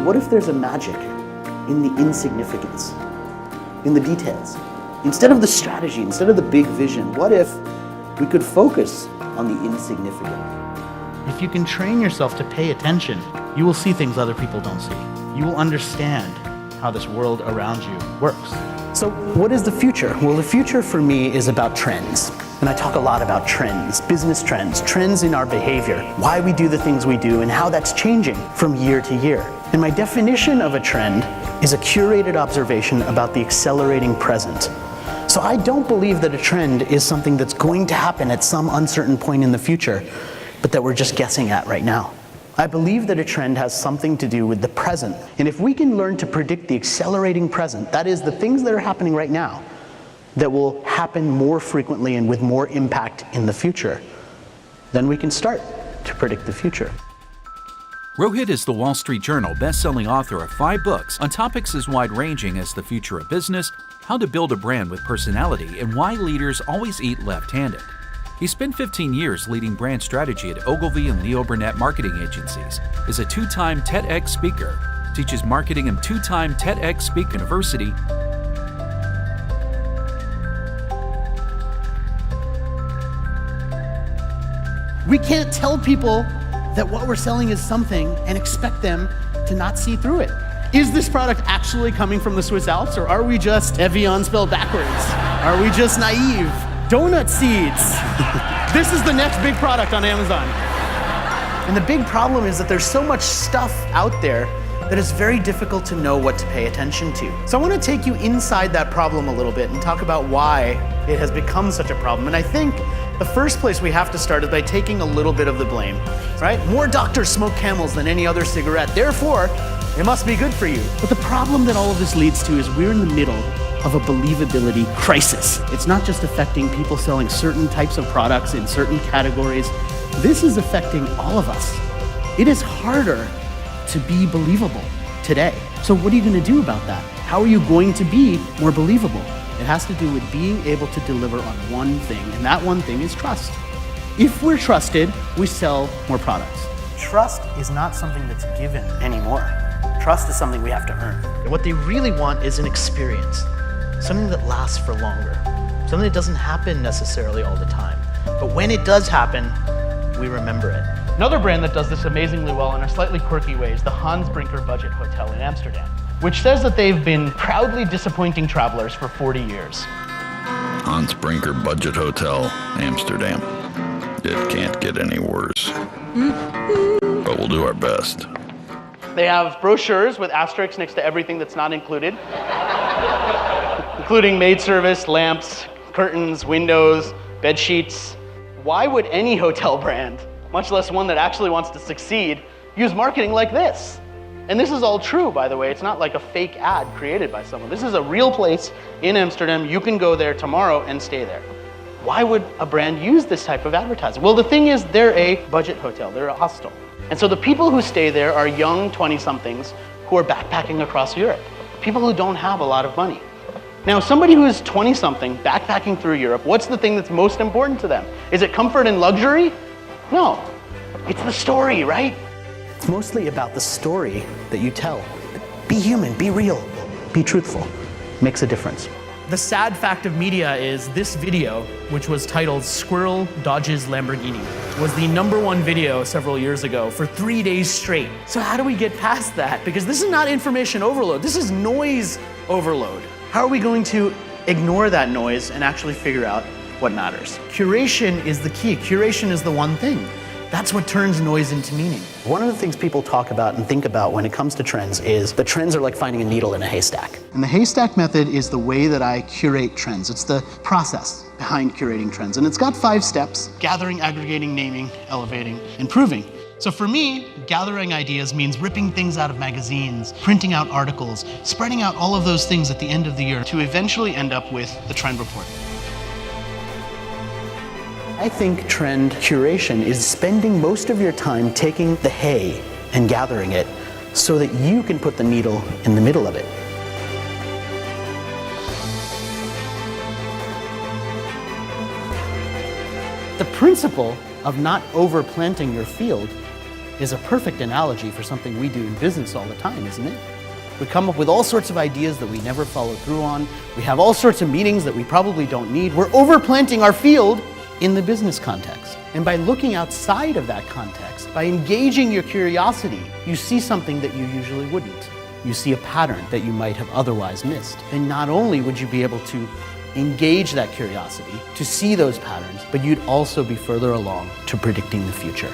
What if there's a magic in the insignificance, in the details? Instead of the strategy, instead of the big vision, what if we could focus on the insignificant? If you can train yourself to pay attention, you will see things other people don't see. You will understand how this world around you works. So what is the future? Well, the future for me is about trends. And I talk a lot about trends, business trends, trends in our behavior, why we do the things we do, and how that's changing from year to year. And my definition of a trend is a curated observation about the accelerating present. So I don't believe that a trend is something that's going to happen at some uncertain point in the future, but that we're just guessing at right now. I believe that a trend has something to do with the present. And if we can learn to predict the accelerating present, that is the things that are happening right now, that will happen more frequently and with more impact in the future, then we can start to predict the future. Rohit is the Wall Street Journal best-selling author of 5 books on topics as wide-ranging as the future of business, how to build a brand with personality, and why leaders always eat left-handed. He spent 15 years leading brand strategy at Ogilvy and Leo Burnett marketing agencies, is a 2-time TEDx speaker, teaches marketing at 2-time TEDx Speak University, We can't tell people that what we're selling is something and expect them to not see through it. Is this product actually coming from the Swiss Alps, or are we just Evian spelled backwards? Are we just naive? Donut seeds. This is the next big product on Amazon. And the big problem is that there's so much stuff out there that it's very difficult to know what to pay attention to. So I want to take you inside that problem a little bit and talk about why it has become such a problem. And I think the first place we have to start is by taking a little bit of the blame, right? More doctors smoke Camels than any other cigarette, therefore, it must be good for you. But the problem that all of this leads to is we're in the middle of a believability crisis. It's not just affecting people selling certain types of products in certain categories. This is affecting all of us. It is harder to be believable today. So what are you going to do about that? How are you going to be more believable? It has to do with being able to deliver on one thing, and that one thing is trust. If we're trusted, we sell more products. Trust is not something that's given anymore. Trust is something we have to earn. And what they really want is an experience, something that lasts for longer, something that doesn't happen necessarily all the time. But when it does happen, we remember it. Another brand that does this amazingly well in a slightly quirky way is the Hans Brinker Budget Hotel in Amsterdam, which says that they've been proudly disappointing travelers for 40 years. Hans Brinker Budget Hotel, Amsterdam. It can't get any worse. But we'll do our best. They have brochures with asterisks next to everything that's not included, including maid service, lamps, curtains, windows, bed sheets. Why would any hotel brand, much less one that actually wants to succeed, use marketing like this? And this is all true, by the way. It's not like a fake ad created by someone. This is a real place in Amsterdam. You can go there tomorrow and stay there. Why would a brand use this type of advertising? Well, the thing is, they're a budget hotel. They're a hostel. And so the people who stay there are young 20-somethings who are backpacking across Europe, people who don't have a lot of money. Now, somebody who is 20-something backpacking through Europe, what's the thing that's most important to them? Is it comfort and luxury? No, it's the story, right? It's mostly about the story that you tell. Be human, be real, be truthful. Makes a difference. The sad fact of media is this video, which was titled Squirrel Dodges Lamborghini, was the #1 video several years ago for 3 days straight. So how do we get past that? Because this is not information overload, this is noise overload. How are we going to ignore that noise and actually figure out what matters? Curation is the key. Curation is the one thing. That's what turns noise into meaning. One of the things people talk about and think about when it comes to trends is the trends are like finding a needle in a haystack. And the haystack method is the way that I curate trends. It's the process behind curating trends. And it's got 5 steps: gathering, aggregating, naming, elevating, and proving. So for me, gathering ideas means ripping things out of magazines, printing out articles, spreading out all of those things at the end of the year to eventually end up with the trend report. I think trend curation is spending most of your time taking the hay and gathering it so that you can put the needle in the middle of it. The principle of not overplanting your field is a perfect analogy for something we do in business all the time, isn't it? We come up with all sorts of ideas that we never follow through on. We have all sorts of meetings that we probably don't need. We're overplanting our field in the business context. And by looking outside of that context, by engaging your curiosity, you see something that you usually wouldn't. You see a pattern that you might have otherwise missed. And not only would you be able to engage that curiosity, to see those patterns, but you'd also be further along to predicting the future.